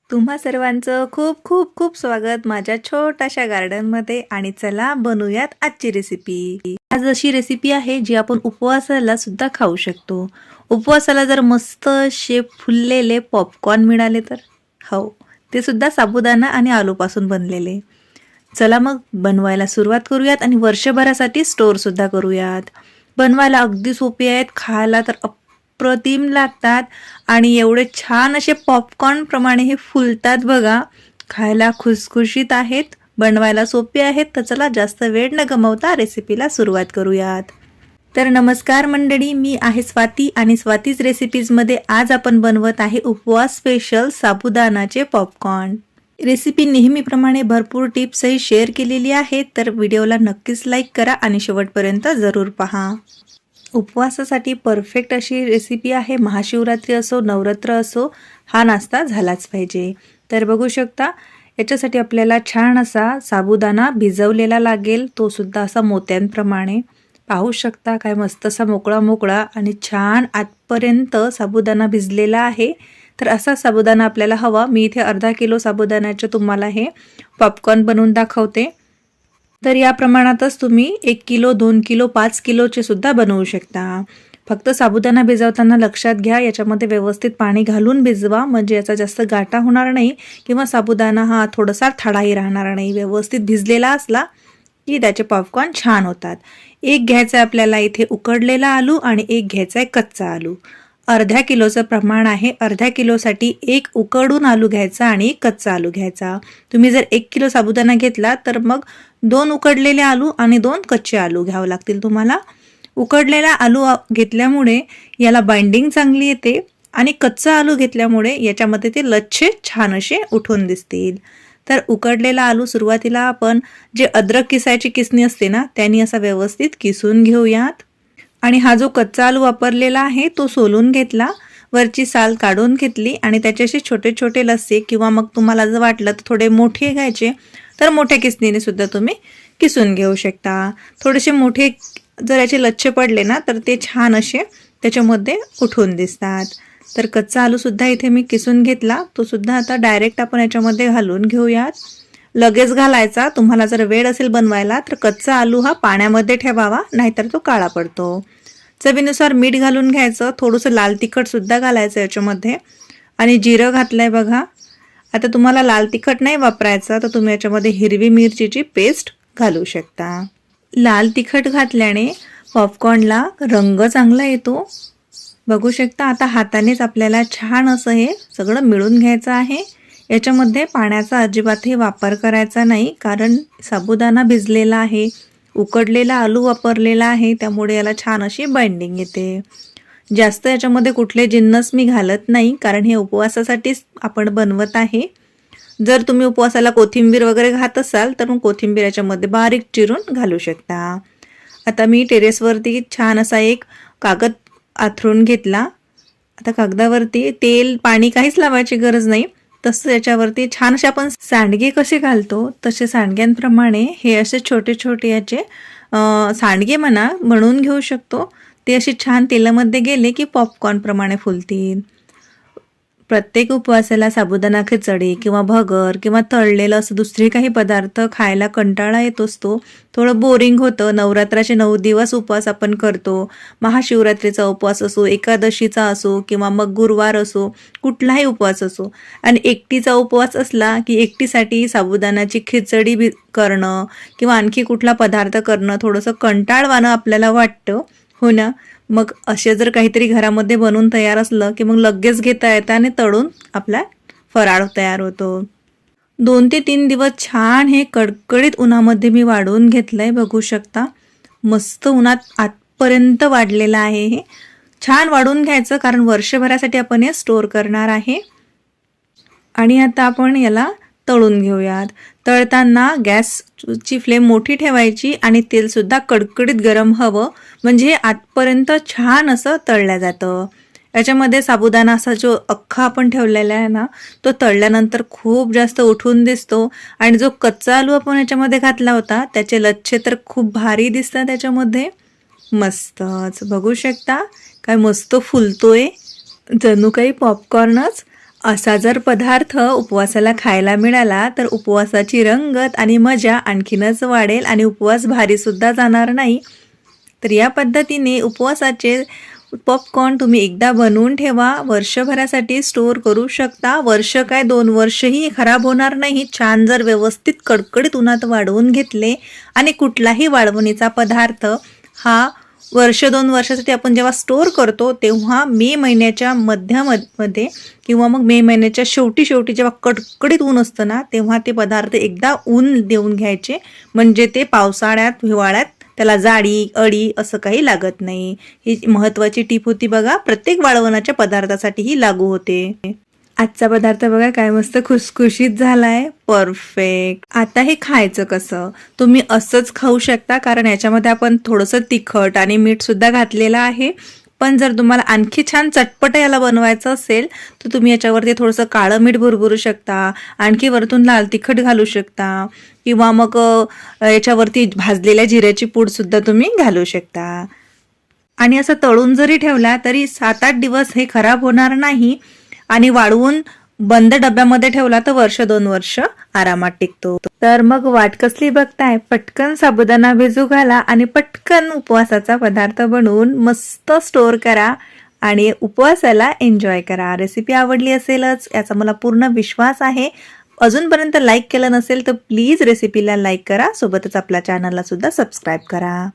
तुम्हा सर्वांचं खूप खूप खूप स्वागत माझ्या छोट्याशा गार्डनमध्ये. आणि चला बनवूयात आजची रेसिपी. आज अशी रेसिपी आहे जी आपण उपवासाला सुद्धा खाऊ शकतो. उपवासाला जर मस्त असे फुललेले पॉपकॉर्न मिळाले तर हो, ते सुद्धा साबुदाणा आणि आलूपासून बनलेले. चला मग बनवायला सुरुवात करूयात आणि वर्षभरासाठी स्टोअर सुद्धा करूयात. बनवायला अगदी सोपे आहेत, खायला तर अप्रतिम लागतात आणि एवढे छान असे पॉपकॉर्न प्रमाणे हे फुलतात बघा. खायला खुसखुशीत आहेत, बनवायला सोपे आहेत. तर चला जास्त वेळ न गमावता रेसिपीला सुरुवात करूयात. तर नमस्कार मंडळी, मी आहे स्वाती आणि स्वातीज रेसिपीजमध्ये आज आपण बनवत आहे उपवास स्पेशल साबुदाणाचे पॉपकॉर्न. रेसिपी नेहमीप्रमाणे भरपूर टिप्सही शेअर केलेली आहे, तर व्हिडिओला नक्कीच लाईक करा आणि शेवटपर्यंत जरूर पहा. उपवासासाठी परफेक्ट अशी रेसिपी आहे. महाशिवरात्री असो नवरात्र असो हा नाश्ता झालाच पाहिजे. तर बघू शकता याच्यासाठी आपल्याला छान असा साबुदाणा भिजवलेला लागेल, तो सुद्धा असा मोत्यांप्रमाणे पाहू शकता. काय मस्त असा मोकळा मोकळा आणि छान आतपर्यंत साबुदाणा भिजलेला आहे. तर असा साबुदाणा आपल्याला हवा. मी इथे अर्धा किलो साबुदाण्याचे तुम्हाला हे पॉपकॉर्न बनवून दाखवते. तर या प्रमाणातच तुम्ही 1 किलो 2 किलो 5 किलोचे सुद्धा बनवू शकता. फक्त साबुदाणा भिजवताना लक्षात घ्या याच्यामध्ये व्यवस्थित पाणी घालून भिजवा, म्हणजे याचा जास्त गाठा होणार नाही किंवा साबुदाणा हा थोडासा थाडाही राहणार नाही. व्यवस्थित भिजलेला असला की त्याचे पॉपकॉर्न छान होतात. एक घ्यायचा आपल्याला इथे उकडलेला आलू आणि एक घ्यायचा आहे कच्चा आलू. अर्ध्या किलोचं प्रमाण आहे. अर्ध्या किलोसाठी एक उकडून आलू घ्यायचा आणि एक कच्चा आलू घ्यायचा. तुम्ही जर 1 किलो साबुदाणा घेतला तर मग 2 उकडलेले आलू आणि 2 कच्चे आलू घ्यावे लागतील तुम्हाला. उकडलेला आलू घेतल्यामुळे याला बाइंडिंग चांगली येते आणि कच्चा आलू घेतल्यामुळे याच्यामध्ये ते लच्छे छान असे उठून दिसतील. तर उकडलेला आलू सुरुवातीला आपण जे अद्रक किसायची किसणी असते ना, त्याने असा व्यवस्थित किसून घेऊयात. आणि हा जो कच्चा आलू वापरलेला आहे तो सोलून घेतला, वरची साल काढून घेतली आणि त्याचे असे छोटे छोटे लस्से किंवा मग तुम्हाला जर वाटलं तर थोडे मोठे घ्यायचे तर मोठ्या किसणीने सुद्धा तुम्ही किसून घेऊ शकता. थोडेसे मोठे जर याचे लच्छे पडले ना तर ते छान असे त्याच्यामध्ये उठून दिसतात. तर कच्चा आलू सुद्धा इथे मी किसून घेतला, तो सुद्धा आता डायरेक्ट आपण याच्यामध्ये घालून घेऊयात. लगेच घालायचा. तुम्हाला जर वेळ असेल बनवायला तर कच्चा आलू हा पाण्यामध्ये ठेवावा, नाहीतर तो काळा पडतो. चवीनुसार मीठ घालून घ्यायचं. थोडंसं लाल तिखट सुद्धा घालायचं याच्यामध्ये आणि जिरं घातलंय बघा. आता तुम्हाला लाल तिखट नाही वापरायचं तर तुम्ही याच्यामध्ये हिरवी मिरचीची पेस्ट घालू शकता. लाल तिखट घातल्याने पॉपकॉर्नला रंग चांगला येतो. बघू शकता. आता हातानेच आपल्याला छान असं हे सगळं मिळून घ्यायचं आहे. याच्यामध्ये पाण्याचा अजिबातही वापर करायचा नाही, कारण साबुदाणा भिजलेला आहे, उकडलेला आलू वापरलेला आहे, त्यामुळे याला छान अशी बाइंडिंग येते. जास्त याच्यामध्ये कुठले जिन्नस मी घालत नाही, कारण हे उपवासासाठीच आपण बनवत आहे. जर तुम्ही उपवासाला कोथिंबीर वगैरे घात असाल तर मग कोथिंबीर याच्यामध्ये बारीक चिरून घालू शकता. आता मी टेरेसवरती छान असा एक कागद आथरून घेतला. आता कागदावरती तेल पाणी काहीच लावायची गरज नाही. तसं याच्यावरती छान असे आपण सांडगे कसे घालतो तसे सांडग्यांप्रमाणे हे असे छोटे छोटे याचे सांडगे बनवून घेऊ शकतो. ते असे छान तेलामध्ये गेले की पॉपकॉर्न प्रमाणे फुलतील. प्रत्येक उपवासाला साबुदाणा खिचडी किंवा भगर किंवा तळलेलं असं दुसरे काही पदार्थ खायला कंटाळा येत असतो. थोडं बोरिंग होतं. नवरात्राचे 9 दिवस उपवास आपण करतो. महाशिवरात्रीचा उपवास असो, एकादशीचा असो किंवा मग गुरुवार असो, कुठलाही उपवास असो. आणि एकटीचा उपवास असला की एकटीसाठी साबुदाणाची खिचडी करणं किंवा आणखी कुठला पदार्थ करणं थोडंसं कंटाळवाणं आपल्याला वाटतं, हो ना. मग असे जर काहीतरी घरामध्ये बनवून तयार असलं की मग लगेच घेता येतं आणि तळून आपला फराळ तयार होतो. 2 ते 3 दिवस छान हे कडकडीत उन्हामध्ये मी वाढवून घेतलंय. बघू शकता. मस्त उन्हात आतपर्यंत वाढलेलं आहे. हे छान वाढवून घ्यायचं, कारण वर्षभरासाठी आपण हे स्टोअर करणार आहे. आणि आता आपण याला तळून घेऊयात. तळताना गॅसची फ्लेम मोठी ठेवायची आणि तेलसुद्धा कडकडीत गरम हवं, म्हणजे आतपर्यंत छान असं तळलं जातं. याच्यामध्ये साबुदाणा असा जो अख्खा आपण ठेवलेला आहे ना, तो तळल्यानंतर खूप जास्त उठून दिसतो. आणि जो कच्चा आलू आपण याच्यामध्ये घातला होता त्याचे लच्छे तर खूप भारी दिसतात त्याच्यामध्ये. मस्तच. बघू शकता काय मस्त फुलतोय, जणू काही पॉपकॉर्नच. असा जर पदार्थ उपवासाला खायला मिळाला तर उपवासाची रंगत आणि मजा आणखीनच वाढेल आणि उपवास भारी सुद्धा जाणार नाही. तर या पद्धतीने उपवासाचे पॉपकॉर्न तुम्ही एकदा बनवून ठेवा, वर्षभरासाठी स्टोअर करू शकता. वर्ष काय 2 वर्षही खराब होणार नाही. छान जर व्यवस्थित कडकडीत उन्हात वाळवून घेतले आणि कुठलाही वाळवणीचा पदार्थ हा वर्ष 2 वर्षासाठी आपण जेव्हा स्टोअर करतो तेव्हा मे महिन्याच्या मध्यामध्ये किंवा मग मे महिन्याच्या शेवटी जेव्हा कडकडीत ऊन असतं ना तेव्हा ते पदार्थ एकदा ऊन देऊन घ्यायचे, म्हणजे ते पावसाळ्यात हिवाळ्यात त्याला जाडी अडी असं काही लागत नाही. ही महत्त्वाची टीप होती बघा, प्रत्येक वाळवणाच्या पदार्थासाठीही लागू होते. आजचा पदार्थ बघा काय मस्त खुसखुशीत झालाय, परफेक्ट. आता हे खायचं कसं? तुम्ही असंच खाऊ शकता कारण याच्यामध्ये आपण थोडंसं तिखट आणि मीठ सुद्धा घातलेलं आहे. पण जर तुम्हाला आणखी छान चटपट याला बनवायचं असेल तर तुम्ही याच्यावरती थोडंसं काळं मीठ भुरभुरू शकता, आणखी वरतून लाल तिखट घालू शकता किंवा मग याच्यावरती भाजलेल्या जिऱ्याची पूड सुद्धा तुम्ही घालू शकता. आणि असं तळून जरी ठेवला तरी 7-8 दिवस हे खराब होणार नाही आणि वाळवून बंद डब्यामध्ये ठेवला तर वर्ष 2 वर्ष आरामात टिकतो. तर मग वाट कसली बघताय? पटकन साबुदाणा भिजू घाला आणि पटकन उपवासाचा पदार्थ बनवून मस्त स्टोअर करा आणि उपवासाला एन्जॉय करा. रेसिपी आवडली असेलच याचा मला पूर्ण विश्वास आहे. अजूनपर्यंत लाईक केलं नसेल तर प्लीज रेसिपीला लाईक करा, सोबतच आपल्या चॅनलला सुद्धा सबस्क्राईब करा.